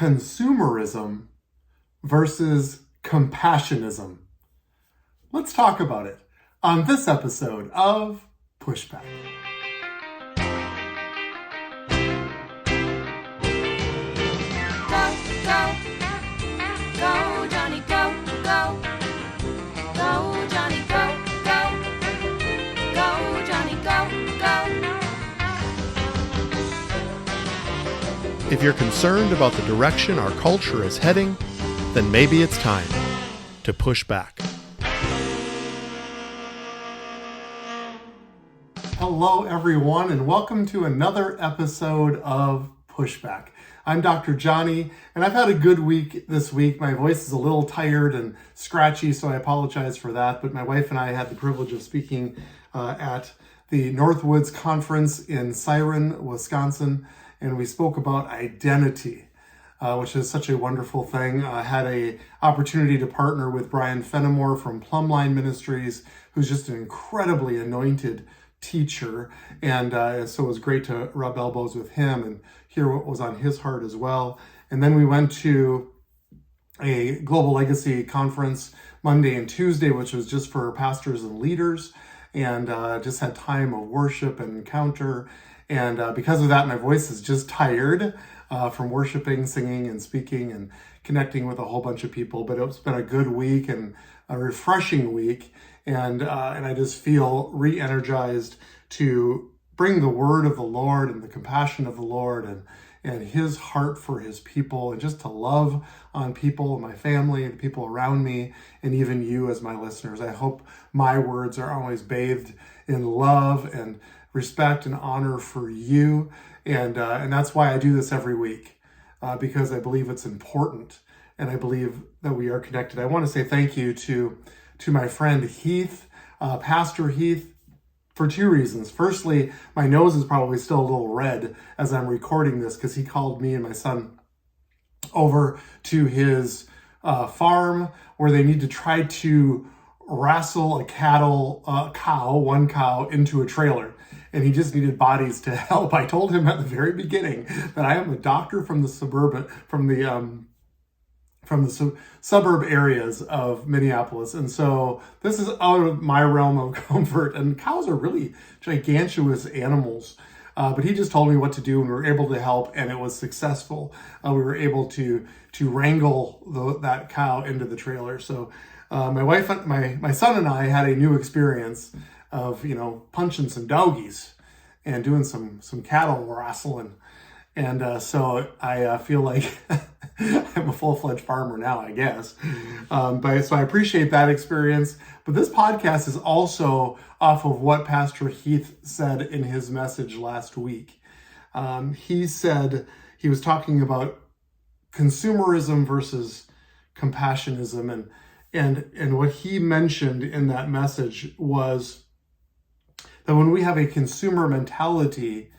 consumerism versus compassionism. Let's talk about it on this episode of Pushback. Go, Jonny, go, go. Go, Jonny, go, go. Go, Jonny, go, go. If you're concerned about the direction our culture is heading, then maybe it's time to push back. Hello, everyone, and welcome to another episode of Pushback. I'm Dr. Jonny, and I've had a good week this week. My voice is a little tired and scratchy, so I apologize for that. But my wife and I had the privilege of speaking at the Northwoods Conference in Siren, Wisconsin, and we spoke about identity, which is such a wonderful thing. I had an opportunity to partner with Brian Fenimore from Plumline Ministries, who's just an incredibly anointed teacher, and so it was great to rub elbows with him and hear what was on his heart as well. And then we went to a Global Legacy conference Monday and Tuesday, which was just for pastors and leaders, and just had time of worship and encounter. And because of that, my voice is just tired from worshiping, singing, and speaking and connecting with a whole bunch of people. But it's been a good week and a refreshing week. And I just feel re-energized to bring the word of the Lord and the compassion of the Lord and his heart for his people, and just to love on people, my family, and the people around me, and even you as my listeners. I hope my words are always bathed in love and respect and honor for you. And that's why I do this every week, because I believe it's important, and I believe that we are connected. I want to say thank you to my friend Heath, Pastor Heath, for two reasons. Firstly, my nose is probably still a little red as I'm recording this, because he called me and my son over to his farm where they need to try to wrestle one cow into a trailer. And he just needed bodies to help. I told him at the very beginning that I am a doctor from the suburb areas of Minneapolis. And so this is out of my realm of comfort. And cows are really gigantuous animals. But he just told me what to do, and we were able to help, and it was successful. We were able to wrangle that cow into the trailer. So my wife, my son and I had a new experience of, punching some doggies and doing some cattle wrestling. And so I feel like I'm a full-fledged farmer now, I guess. So I appreciate that experience. But this podcast is also off of what Pastor Heath said in his message last week. He said he was talking about consumerism versus compassionism. And what he mentioned in that message was that when we have a consumer mentality,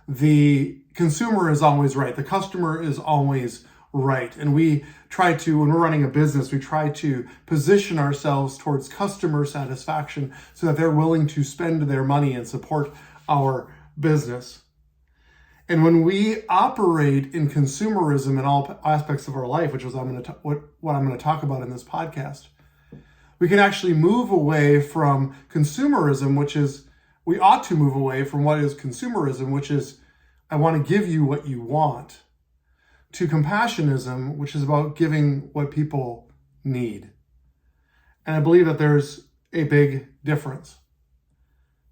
the consumer is always right. The customer is always right. And we try to, when we're running a business, we try to position ourselves towards customer satisfaction so that they're willing to spend their money and support our business. And when we operate in consumerism in all aspects of our life, which is what I'm going to talk about in this podcast, we can actually move away from consumerism, which is, we ought to move away from what is consumerism, which is, I want to give you what you want, to compassionism, which is about giving what people need. And I believe that there's a big difference.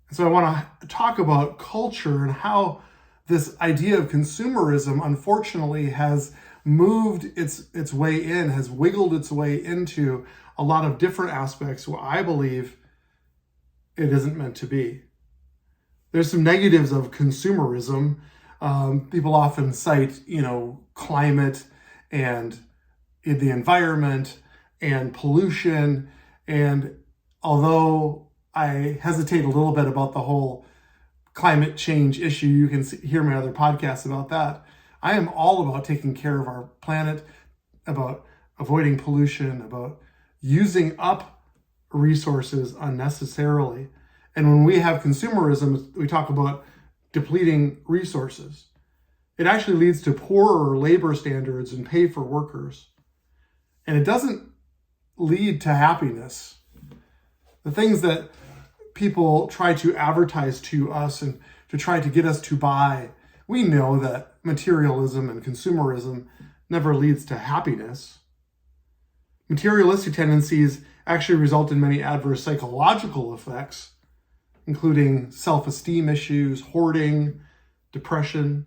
And so I want to talk about culture and how this idea of consumerism, unfortunately, has moved its way in, has wiggled its way into a lot of different aspects where I believe it isn't meant to be. There's some negatives of consumerism. People often cite, climate and the environment and pollution. And although I hesitate a little bit about the whole climate change issue, you can hear my other podcasts about that. I am all about taking care of our planet, about avoiding pollution, about using up resources unnecessarily. And when we have consumerism, we talk about depleting resources. It actually leads to poorer labor standards and pay for workers. And it doesn't lead to happiness. The things that people try to advertise to us and to try to get us to buy, we know that materialism and consumerism never leads to happiness. Materialistic tendencies actually result in many adverse psychological effects, including self-esteem issues, hoarding, depression.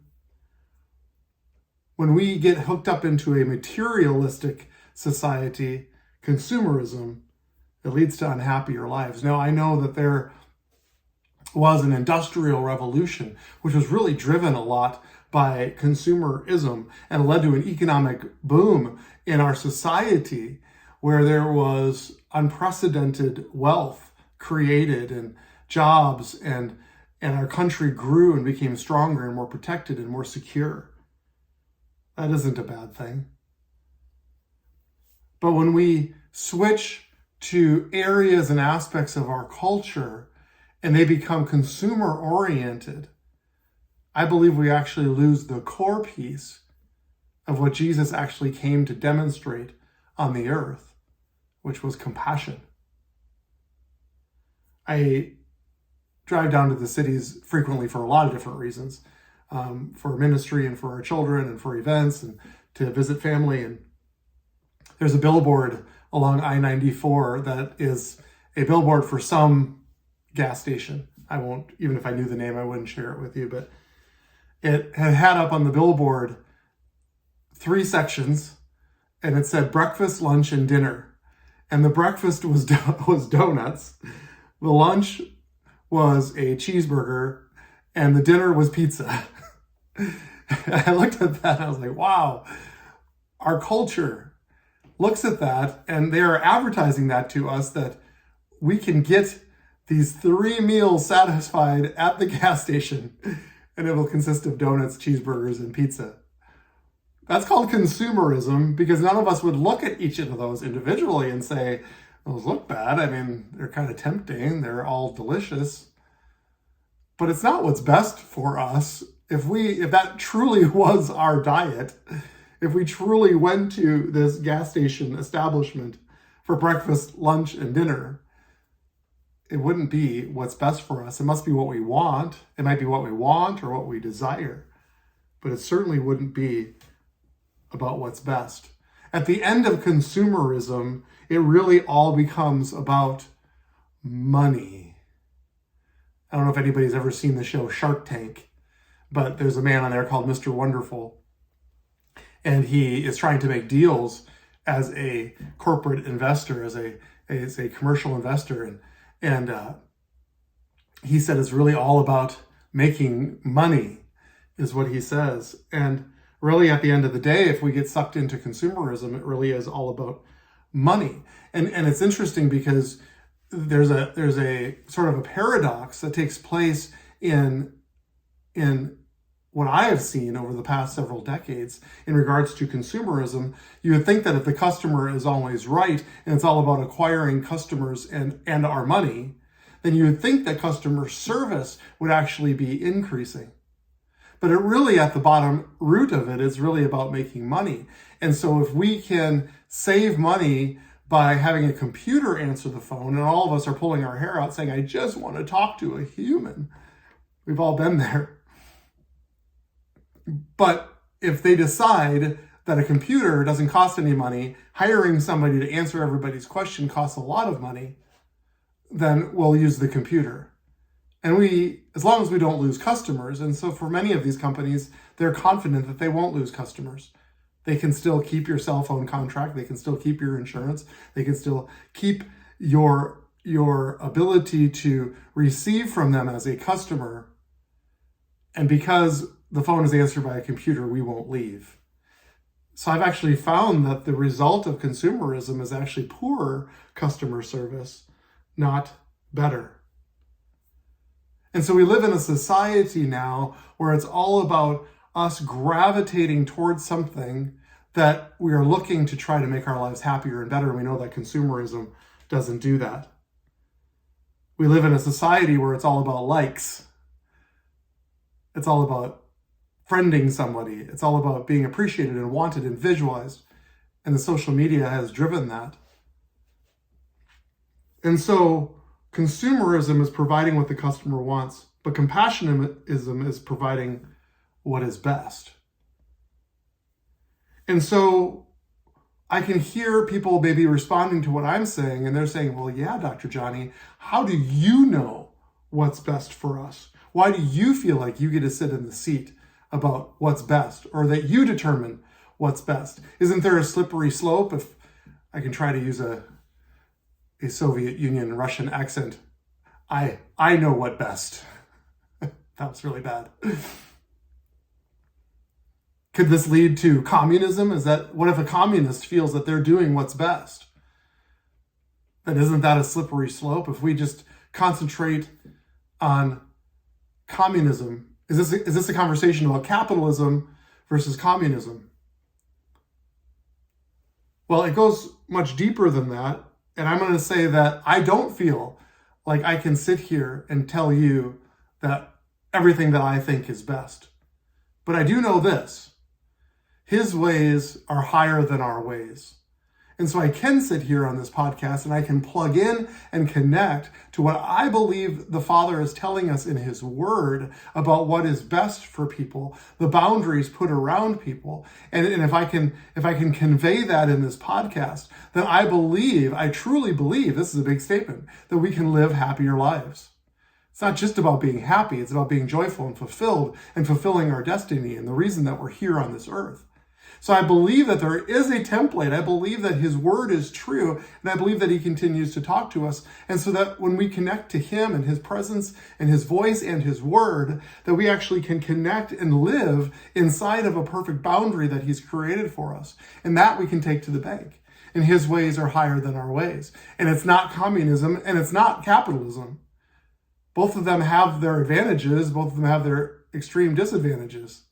When we get hooked up into a materialistic society, consumerism, it leads to unhappier lives. Now, I know that there was an industrial revolution, which was really driven a lot by consumerism and led to an economic boom in our society where there was unprecedented wealth created and jobs, and our country grew and became stronger and more protected and more secure. That isn't a bad thing. But when we switch to areas and aspects of our culture and they become consumer oriented, I believe we actually lose the core piece of what Jesus actually came to demonstrate on the earth, which was compassion. I drive down to the cities frequently for a lot of different reasons, for ministry and for our children and for events and to visit family. And there's a billboard along I-94 that is a billboard for some gas station. I won't, even if I knew the name, I wouldn't share it with you, but it had up on the billboard 3 sections, and it said breakfast, lunch, and dinner. And the breakfast was donuts, the lunch was a cheeseburger, and the dinner was pizza. I looked at that and I was like, wow, our culture looks at that and they are advertising that to us, that we can get these 3 meals satisfied at the gas station and it will consist of donuts, cheeseburgers, and pizza. That's called consumerism, because none of us would look at each of those individually and say, those look bad. I mean, they're kind of tempting. They're all delicious. But it's not what's best for us. If that truly was our diet, if we truly went to this gas station establishment for breakfast, lunch, and dinner, it wouldn't be what's best for us. It must be what we want. It might be what we want or what we desire, but it certainly wouldn't be about what's best. At the end of consumerism, it really all becomes about money. I don't know if anybody's ever seen the show Shark Tank, but there's a man on there called Mr. Wonderful, and he is trying to make deals as a corporate investor, as a commercial investor, and he said it's really all about making money, is what he says. And really, at the end of the day, if we get sucked into consumerism, it really is all about money. And it's interesting because there's a sort of a paradox that takes place in what I have seen over the past several decades in regards to consumerism. You would think that if the customer is always right and it's all about acquiring customers and our money, then you would think that customer service would actually be increasing. But it really, at the bottom root of it, is really about making money. And so if we can save money by having a computer answer the phone, and all of us are pulling our hair out saying, I just want to talk to a human. We've all been there. But if they decide that a computer doesn't cost any money, hiring somebody to answer everybody's question costs a lot of money, then we'll use the computer. And as long as we don't lose customers, and so for many of these companies, they're confident that they won't lose customers. They can still keep your cell phone contract, they can still keep your insurance, they can still keep your ability to receive from them as a customer. And because the phone is answered by a computer, we won't leave. So I've actually found that the result of consumerism is actually poorer customer service, not better. And so we live in a society now where it's all about us gravitating towards something that we are looking to try to make our lives happier and better. And we know that consumerism doesn't do that. We live in a society where it's all about likes. It's all about friending somebody. It's all about being appreciated and wanted and visualized. And the social media has driven that. And so consumerism is providing what the customer wants, but compassionism is providing what is best. And so I can hear people maybe responding to what I'm saying, and they're saying, well, yeah, Dr. Jonny, how do you know what's best for us? Why do you feel like you get to sit in the seat about what's best, or that you determine what's best? Isn't there a slippery slope? If I can try to use a Soviet Union Russian accent, I know what best. That was really bad. Could this lead to communism? What if a communist feels that they're doing what's best? Then isn't that a slippery slope? If we just concentrate on communism, is this a conversation about capitalism versus communism? Well, it goes much deeper than that. And I'm going to say that I don't feel like I can sit here and tell you that everything that I think is best. But I do know this: his ways are higher than our ways. And so I can sit here on this podcast and I can plug in and connect to what I believe the Father is telling us in his word about what is best for people, the boundaries put around people. And if I can convey that in this podcast, then I truly believe, this is a big statement, that we can live happier lives. It's not just about being happy, it's about being joyful and fulfilled and fulfilling our destiny and the reason that we're here on this earth. So I believe that there is a template. I believe that his word is true, and I believe that he continues to talk to us. And so that when we connect to him and his presence and his voice and his word, that we actually can connect and live inside of a perfect boundary that he's created for us. And that we can take to the bank. And his ways are higher than our ways. And it's not communism and it's not capitalism. Both of them have their advantages. Both of them have their extreme disadvantages.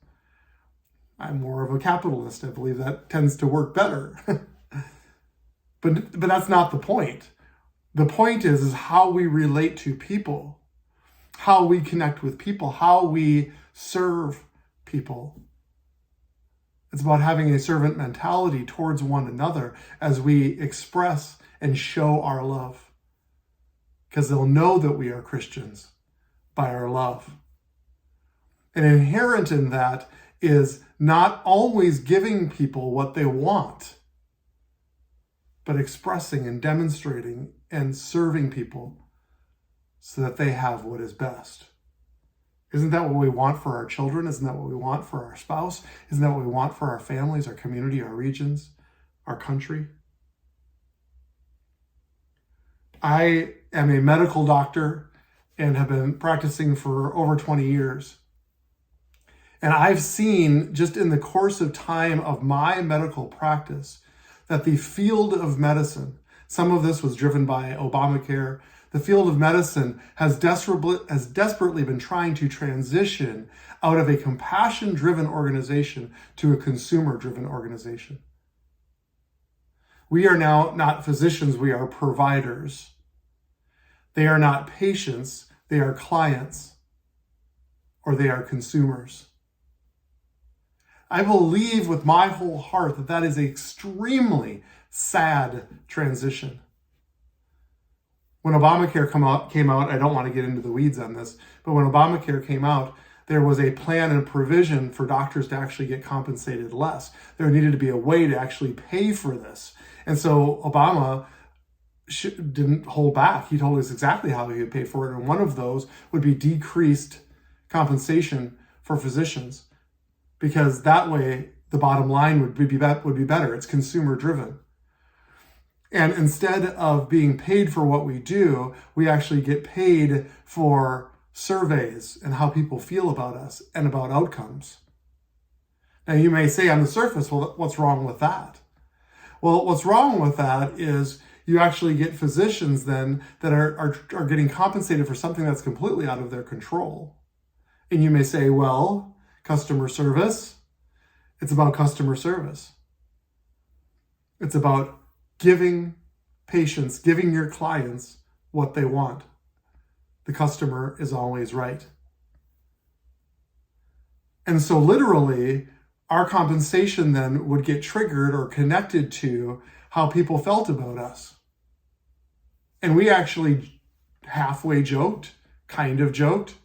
I'm more of a capitalist. I believe that tends to work better. But that's not the point. The point is how we relate to people, how we connect with people, how we serve people. It's about having a servant mentality towards one another as we express and show our love. Because they'll know that we are Christians by our love. And inherent in that is not always giving people what they want, but expressing and demonstrating and serving people so that they have what is best. Isn't that what we want for our children? Isn't that what we want for our spouse? Isn't that what we want for our families, our community, our regions, our country? I am a medical doctor and have been practicing for over 20 years. And I've seen just in the course of time of my medical practice that the field of medicine, some of this was driven by Obamacare, the field of medicine has desperately been trying to transition out of a compassion-driven organization to a consumer-driven organization. We are now not physicians, we are providers. They are not patients, they are clients, or they are consumers. I believe with my whole heart that that is an extremely sad transition. When Obamacare came out, I don't want to get into the weeds on this, but when Obamacare came out, there was a plan and provision for doctors to actually get compensated less. There needed to be a way to actually pay for this. And so Obama didn't hold back. He told us exactly how he would pay for it. And one of those would be decreased compensation for physicians, because that way the bottom line would be better. It's consumer driven. And instead of being paid for what we do, we actually get paid for surveys and how people feel about us and about outcomes. Now you may say on the surface, well, what's wrong with that? Well, what's wrong with that is you actually get physicians then that are getting compensated for something that's completely out of their control. And you may say, well, customer service, it's about customer service. It's about giving patients, giving your clients what they want. The customer is always right. And so literally, our compensation then would get triggered or connected to how people felt about us. And we actually halfway joked, kind of joked,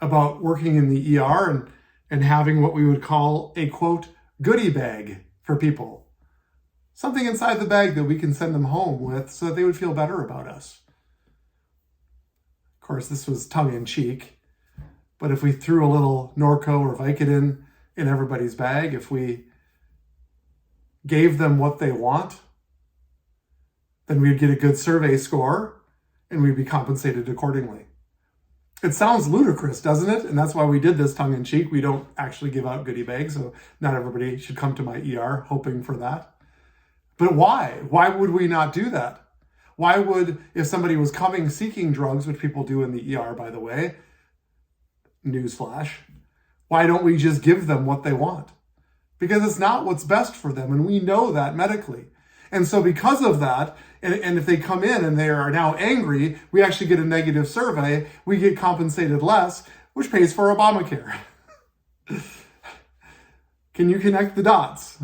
about working in the ER and having what we would call a, quote, goodie bag for people. Something inside the bag that we can send them home with so that they would feel better about us. Of course, this was tongue-in-cheek, but if we threw a little Norco or Vicodin in everybody's bag, if we gave them what they want, then we'd get a good survey score and we'd be compensated accordingly. It sounds ludicrous, doesn't it? And that's why we did this tongue-in-cheek. We don't actually give out goodie bags, so not everybody should come to my ER hoping for that. But why? Why would we not do that? Why would, if somebody was coming seeking drugs, which people do in the ER, by the way, newsflash, why don't we just give them what they want? Because it's not what's best for them, and we know that medically. And so because of that, and if they come in and they are now angry, we actually get a negative survey, we get compensated less, which pays for Obamacare. Can you connect the dots?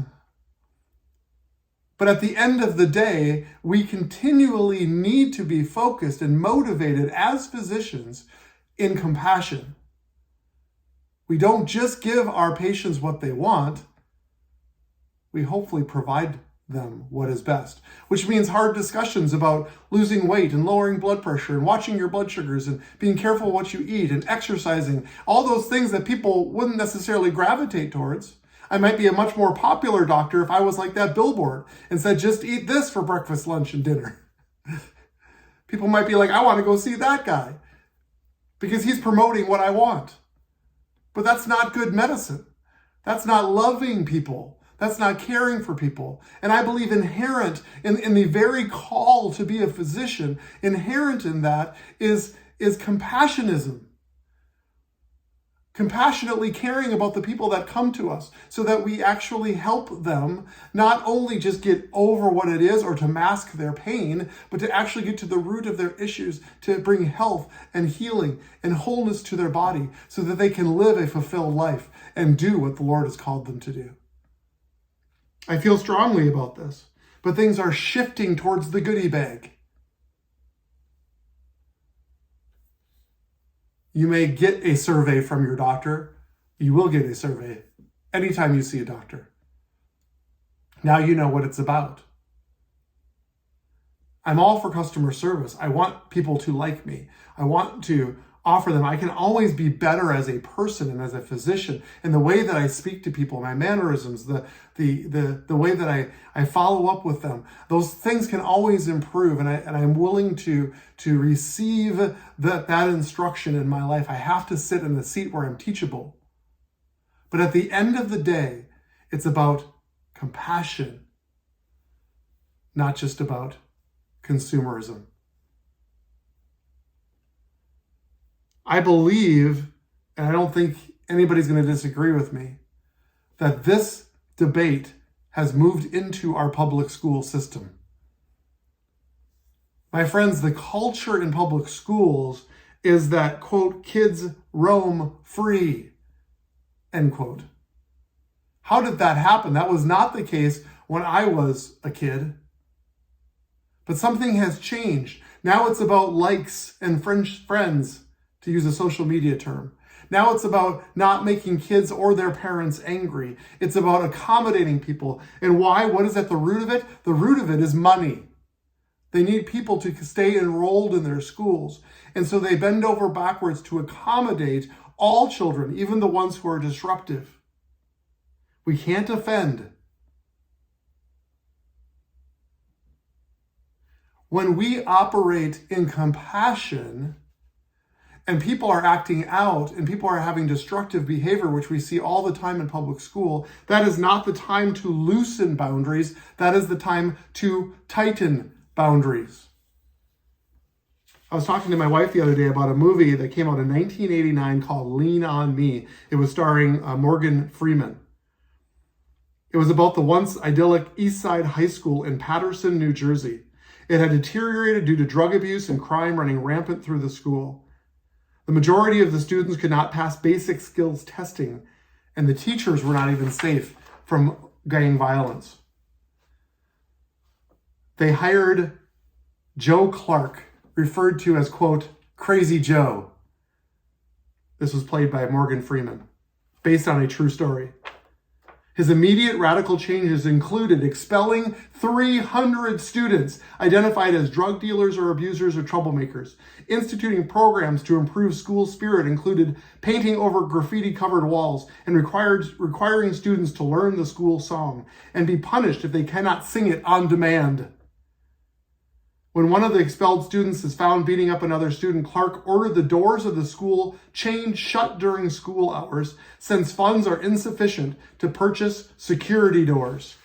But at the end of the day, we continually need to be focused and motivated as physicians in compassion. We don't just give our patients what they want, we hopefully provide them what is best, which means hard discussions about losing weight and lowering blood pressure and watching your blood sugars and being careful what you eat and exercising, all those things that people wouldn't necessarily gravitate towards. I might be a much more popular doctor if I was like that billboard and said, just eat this for breakfast, lunch, and dinner. People might be like, I want to go see that guy because he's promoting what I want. But that's not good medicine. That's not loving people. That's not caring for people. And I believe inherent in the very call to be a physician, inherent in that is compassionism. Compassionately caring about the people that come to us so that we actually help them not only just get over what it is or to mask their pain, but to actually get to the root of their issues, to bring health and healing and wholeness to their body so that they can live a fulfilled life and do what the Lord has called them to do. I feel strongly about this, but things are shifting towards the goodie bag. You may get a survey from your doctor. You will get a survey anytime you see a doctor. Now you know what it's about. I'm all for customer service. I want people to like me. I want to offer them. I can always be better as a person and as a physician in the way that I speak to people, my mannerisms, the way that I follow up with them. Those things can always improve, and I'm willing to receive that instruction in my life. I have to sit in the seat where I'm teachable. But at the end of the day, it's about compassion, not just about consumerism. I believe, and I don't think anybody's going to disagree with me, that this debate has moved into our public school system. My friends, the culture in public schools is that, quote, kids roam free, end quote. How did that happen? That was not the case when I was a kid. But something has changed. Now it's about likes and friends, to use a social media term. Now it's about not making kids or their parents angry. It's about accommodating people. And why? What is at the root of it? The root of it is money. They need people to stay enrolled in their schools. And so they bend over backwards to accommodate all children, even the ones who are disruptive. We can't offend. When we operate in compassion, and people are acting out and people are having destructive behavior, which we see all the time in public school, that is not the time to loosen boundaries. That is the time to tighten boundaries. I was talking to my wife the other day about a movie that came out in 1989 called Lean on Me. It was starring Morgan Freeman. It was about the once idyllic East Side High School in Paterson, New Jersey. It had deteriorated due to drug abuse and crime running rampant through the school. The majority of the students could not pass basic skills testing, And the teachers were not even safe from gang violence. They hired Joe Clark, referred to as, quote, Crazy Joe. This was played by Morgan Freeman, based on a true story. His immediate radical changes included expelling 300 students identified as drug dealers or abusers or troublemakers. Instituting programs to improve school spirit included painting over graffiti-covered walls and requiring students to learn the school song and be punished if they cannot sing it on demand. When one of the expelled students is found beating up another student, Clark ordered the doors of the school chained shut during school hours, since funds are insufficient to purchase security doors.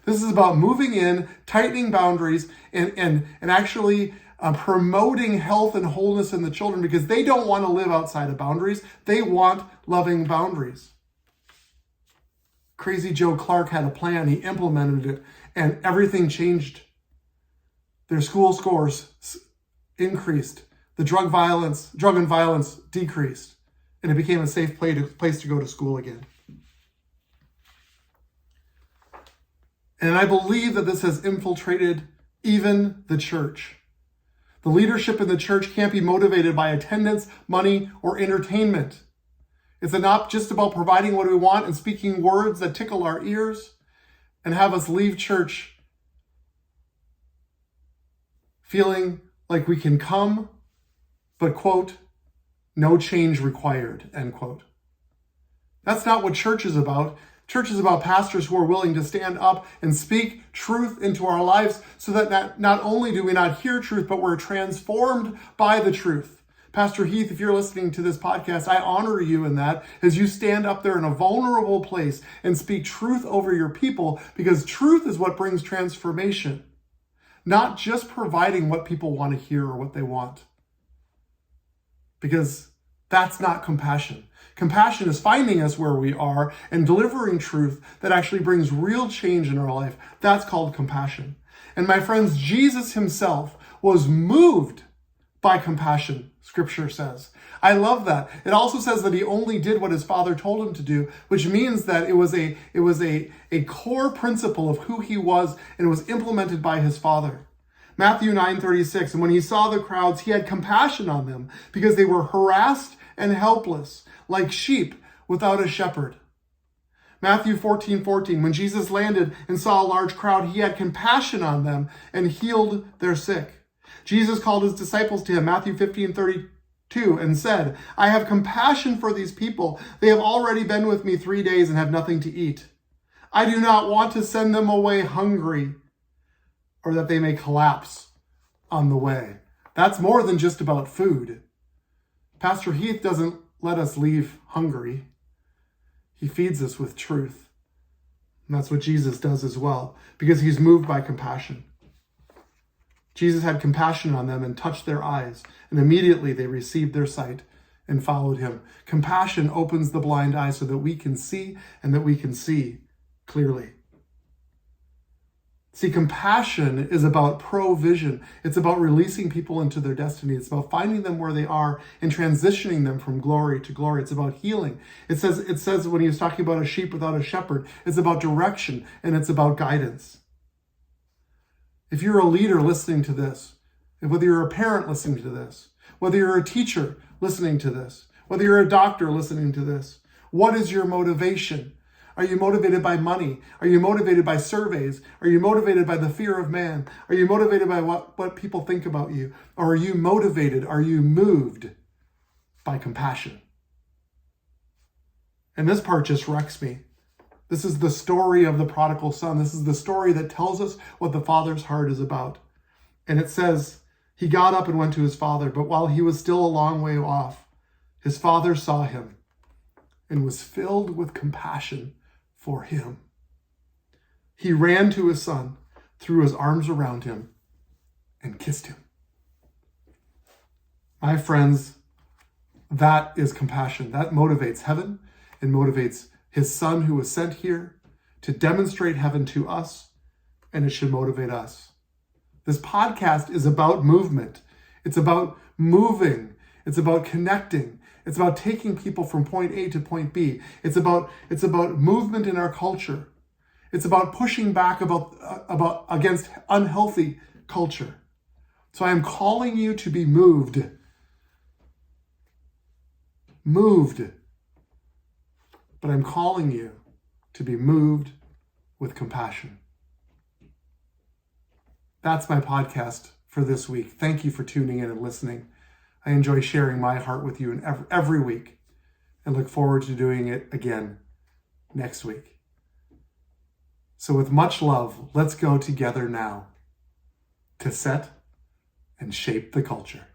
This is about moving in, tightening boundaries, and actually promoting health and wholeness in the children, because they don't want to live outside of boundaries. They want loving boundaries. Crazy Joe Clark had a plan. He implemented it, and everything changed. Their school scores increased. The drug and violence decreased. And it became a safe place to go to school again. And I believe that this has infiltrated even the church. The leadership in the church can't be motivated by attendance, money, or entertainment. It's not just about providing what we want and speaking words that tickle our ears and have us leave church feeling like we can come, but, quote, no change required, end quote. That's not what church is about. Church is about pastors who are willing to stand up and speak truth into our lives so that not only do we not hear truth, but we're transformed by the truth. Pastor Heath, if you're listening to this podcast, I honor you in that as you stand up there in a vulnerable place and speak truth over your people, because truth is what brings transformation. Not just providing what people want to hear or what they want. Because that's not compassion. Compassion is finding us where we are and delivering truth that actually brings real change in our life. That's called compassion. And my friends, Jesus himself was moved by compassion, Scripture says. I love that. It also says that he only did what his Father told him to do, which means that it was a core principle of who he was, and it was implemented by his Father. Matthew 9:36, and when he saw the crowds, he had compassion on them because they were harassed and helpless, like sheep without a shepherd. Matthew 14:14, when Jesus landed and saw a large crowd, he had compassion on them and healed their sick. Jesus called his disciples to him, Matthew 15:32, and said, I have compassion for these people. They have already been with me 3 days and have nothing to eat. I do not want to send them away hungry, or that they may collapse on the way. That's more than just about food. Pastor Heath doesn't let us leave hungry. He feeds us with truth. And that's what Jesus does as well, because he's moved by compassion. Jesus had compassion on them and touched their eyes, and immediately they received their sight and followed him. Compassion opens the blind eye so that we can see, and that we can see clearly. See, compassion is about provision. It's about releasing people into their destiny. It's about finding them where they are and transitioning them from glory to glory. It's about healing. It says when he was talking about a sheep without a shepherd, it's about direction and it's about guidance. If you're a leader listening to this, whether you're a parent listening to this, whether you're a teacher listening to this, whether you're a doctor listening to this, what is your motivation? Are you motivated by money? Are you motivated by surveys? Are you motivated by the fear of man? Are you motivated by what people think about you? Or are you motivated, are you moved by compassion? And this part just wrecks me. This is the story of the prodigal son. This is the story that tells us what the father's heart is about. And it says, he got up and went to his father, but while he was still a long way off, his father saw him and was filled with compassion for him. He ran to his son, threw his arms around him, and kissed him. My friends, that is compassion. That motivates heaven and motivates his son who was sent here to demonstrate heaven to us, and it should motivate us. This podcast is about movement. It's about moving. It's about connecting. It's about taking people from point A to point B. It's about movement in our culture. It's about pushing back against unhealthy culture. So I am calling you to be moved. Moved. But I'm calling you to be moved with compassion. That's my podcast for this week. Thank you for tuning in and listening. I enjoy sharing my heart with you every week and look forward to doing it again next week. So with much love, let's go together now to set and shape the culture.